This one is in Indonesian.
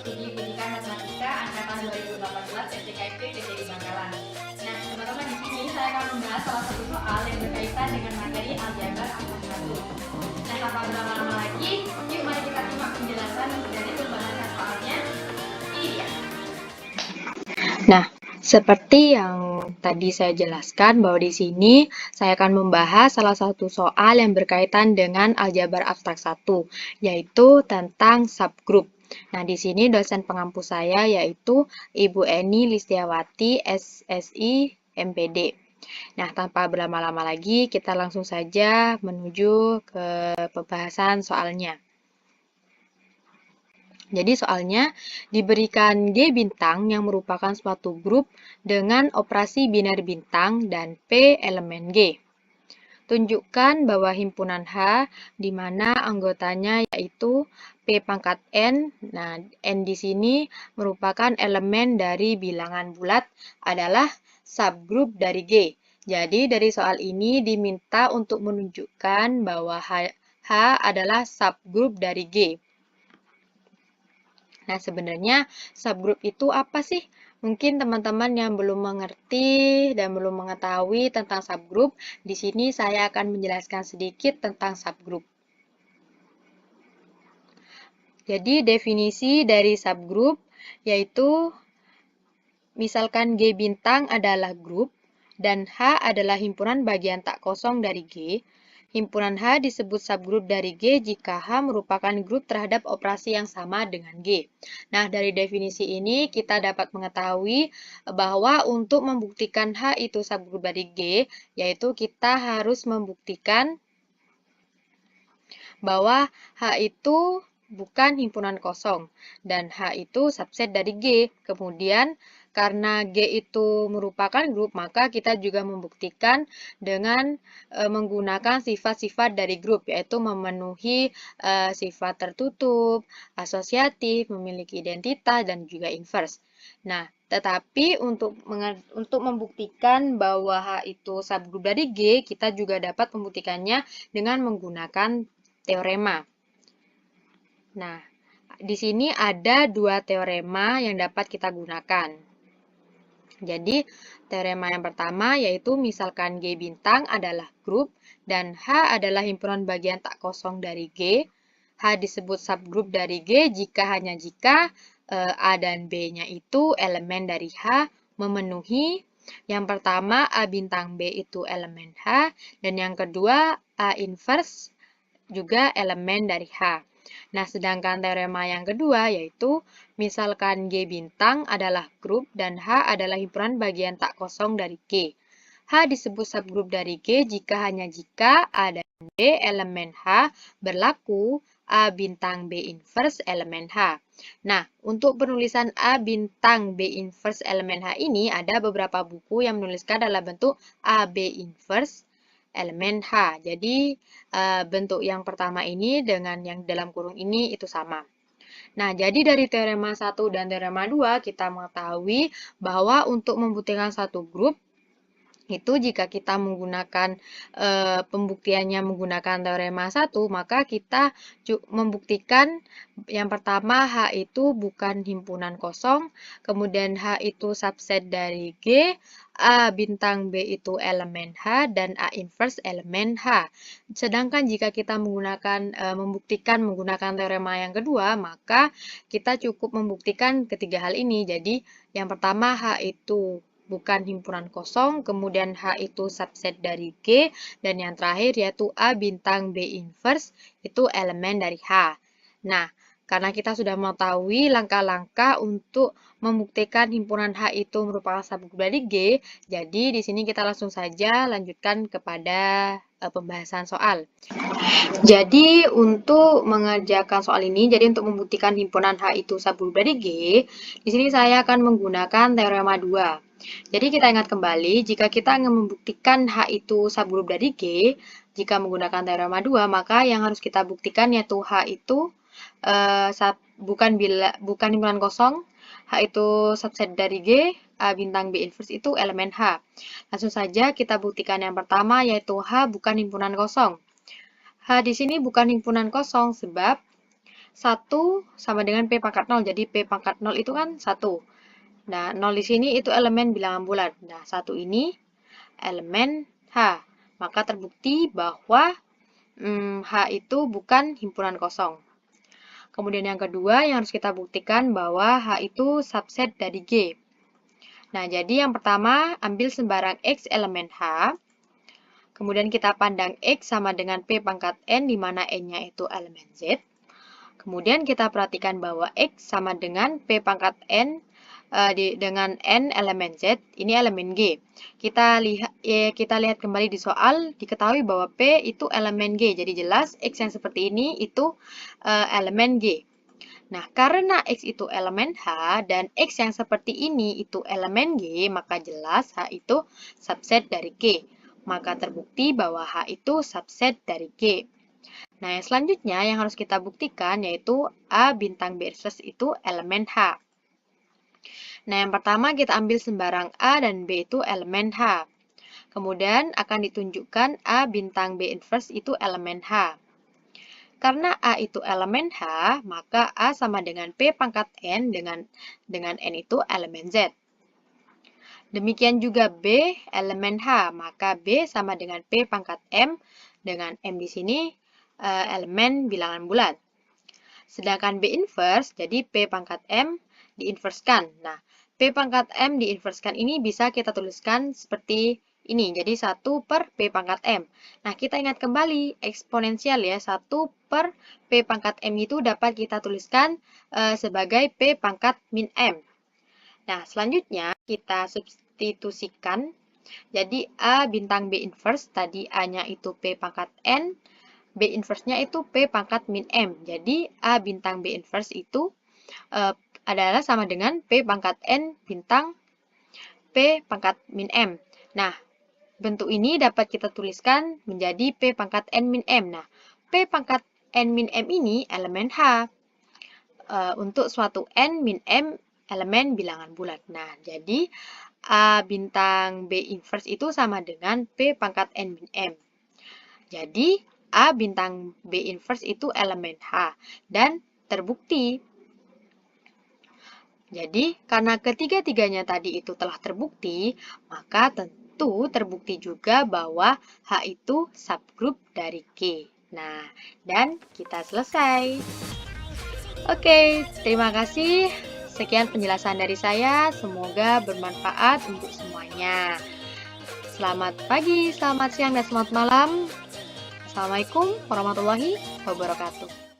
Studi Pendidikan Matematika Angkatan 2018 STKIP PTI Bangkalan. Nah, teman-teman, di sini saya akan membahas salah satu soal yang berkaitan dengan materi aljabar abstrak 1. Nah, tanpa berlama-lama lagi, yuk mari kita simak penjelasan dari pembahasan soalnya. Ini dia. Nah, seperti yang tadi saya jelaskan bahwa di sini saya akan membahas salah satu soal yang berkaitan dengan aljabar abstrak 1, yaitu tentang subgroup. Nah, di sini dosen pengampu saya yaitu Ibu Eni Listiawati, SSI, MPD. Nah, tanpa berlama-lama lagi, kita langsung saja menuju ke pembahasan soalnya. Jadi soalnya diberikan G bintang yang merupakan suatu grup dengan operasi biner bintang dan P elemen G. Tunjukkan bahwa himpunan H di mana anggotanya yaitu P pangkat N. Nah, N di sini merupakan elemen dari bilangan bulat adalah subgrup dari G. Jadi dari soal ini diminta untuk menunjukkan bahwa H adalah subgrup dari G. Nah, sebenarnya subgroup itu apa sih? Mungkin teman-teman yang belum mengerti dan belum mengetahui tentang subgroup, di sini saya akan menjelaskan sedikit tentang subgroup. Jadi, definisi dari subgroup yaitu misalkan G bintang adalah grup dan H adalah himpunan bagian tak kosong dari G. Himpunan H disebut subgrup dari G jika H merupakan grup terhadap operasi yang sama dengan G. Nah, dari definisi ini kita dapat mengetahui bahwa untuk membuktikan H itu subgrup dari G, yaitu kita harus membuktikan bahwa H itu bukan himpunan kosong dan H itu subset dari G. Kemudian karena G itu merupakan grup, maka kita juga membuktikan dengan menggunakan sifat-sifat dari grup, yaitu memenuhi sifat tertutup, asosiatif, memiliki identitas, dan juga inverse. Nah, tetapi untuk membuktikan bahwa H itu subgrup dari G, kita juga dapat membuktikannya dengan menggunakan teorema. Nah, di sini ada dua teorema yang dapat kita gunakan. Jadi, teorema yang pertama yaitu misalkan G bintang adalah grup dan H adalah himpunan bagian tak kosong dari G. H disebut subgrup dari G hanya jika A dan B-nya itu elemen dari H memenuhi. Yang pertama, A bintang B itu elemen H, dan yang kedua, A inverse juga elemen dari H. Nah, sedangkan teorema yang kedua yaitu misalkan G bintang adalah grup dan H adalah himpunan bagian tak kosong dari G. H disebut subgrup dari G hanya jika A dan B elemen H berlaku A bintang B inverse elemen H. Nah, untuk penulisan A bintang B inverse elemen H ini ada beberapa buku yang menuliskan dalam bentuk A B inverse elemen H. Jadi, bentuk yang pertama ini dengan yang dalam kurung ini itu sama. Nah, jadi dari teorema 1 dan teorema 2 kita mengetahui bahwa untuk membuktikan satu grup itu jika kita menggunakan pembuktiannya menggunakan teorema 1, maka kita membuktikan yang pertama H itu bukan himpunan kosong, kemudian H itu subset dari G, A bintang B itu elemen H, dan A inverse elemen H. Sedangkan jika kita menggunakan membuktikan menggunakan teorema yang kedua, maka kita cukup membuktikan ketiga hal ini. Jadi, yang pertama H itu bukan himpunan kosong, kemudian H itu subset dari G, dan yang terakhir yaitu A bintang B inverse itu elemen dari H. Nah, karena kita sudah mengetahui langkah-langkah untuk membuktikan himpunan H itu merupakan subgrup dari G, jadi di sini kita langsung saja lanjutkan kepada pembahasan soal. Jadi untuk mengerjakan soal ini, jadi untuk membuktikan himpunan H itu subgrup dari G, di sini saya akan menggunakan teorema 2. Jadi kita ingat kembali, jika kita ingin membuktikan H itu subgrup dari G, jika menggunakan teorema 2, maka yang harus kita buktikan yaitu H itu bukan himpunan kosong, H itu subset dari G, A bintang B inverse itu elemen H. Langsung saja kita buktikan yang pertama yaitu H bukan himpunan kosong. H di sini bukan himpunan kosong sebab 1 sama dengan P pangkat 0. Jadi P pangkat 0 itu kan 1. Nah, 0 di sini itu elemen bilangan bulat. Nah, 1 ini elemen H. Maka terbukti bahwa H itu bukan himpunan kosong. Kemudian yang kedua yang harus kita buktikan bahwa H itu subset dari G. Nah, jadi yang pertama ambil sembarang X elemen H. Kemudian kita pandang X sama dengan P pangkat N, di mana N-nya itu elemen Z. Kemudian kita perhatikan bahwa X sama dengan P pangkat N dengan N elemen Z, ini elemen G. Kita lihat kembali di soal, diketahui bahwa P itu elemen G. Jadi jelas X yang seperti ini itu elemen G. Nah, karena X itu elemen H dan X yang seperti ini itu elemen G, maka jelas H itu subset dari G. Maka terbukti bahwa H itu subset dari G. Nah, yang selanjutnya yang harus kita buktikan yaitu A bintang B inverse itu elemen H. Nah, yang pertama kita ambil sembarang A dan B itu elemen H. Kemudian akan ditunjukkan A bintang B inverse itu elemen H. Karena A itu elemen H, maka A sama dengan P pangkat N dengan N itu elemen Z. Demikian juga B elemen H, maka B sama dengan P pangkat M dengan M di sini elemen bilangan bulat. Sedangkan B inverse, jadi P pangkat M diinverskan. Nah, P pangkat M diinverskan ini bisa kita tuliskan seperti ini, jadi 1 per P pangkat M. Nah, kita ingat kembali eksponensial ya, 1 per P pangkat M itu dapat kita tuliskan sebagai P pangkat min M. Nah, selanjutnya kita substitusikan. Jadi A bintang B inverse, tadi A-nya itu P pangkat N, B inverse-nya itu P pangkat min M. Jadi A bintang B inverse itu adalah sama dengan P pangkat N bintang P pangkat min M. Nah, bentuk ini dapat kita tuliskan menjadi P pangkat N min M. Nah, P pangkat N min M ini elemen H. Untuk suatu N min M elemen bilangan bulat. Nah, jadi A bintang B inverse itu sama dengan P pangkat N min M. Jadi, A bintang B inverse itu elemen H. Dan terbukti. Jadi, karena ketiga-tiganya tadi itu telah terbukti, maka tentu terbukti juga bahwa H itu subgrup dari G. Nah, dan kita selesai. Oke, terima kasih. Sekian penjelasan dari saya, semoga bermanfaat untuk semuanya. Selamat pagi, selamat siang, dan selamat malam. Assalamualaikum warahmatullahi wabarakatuh.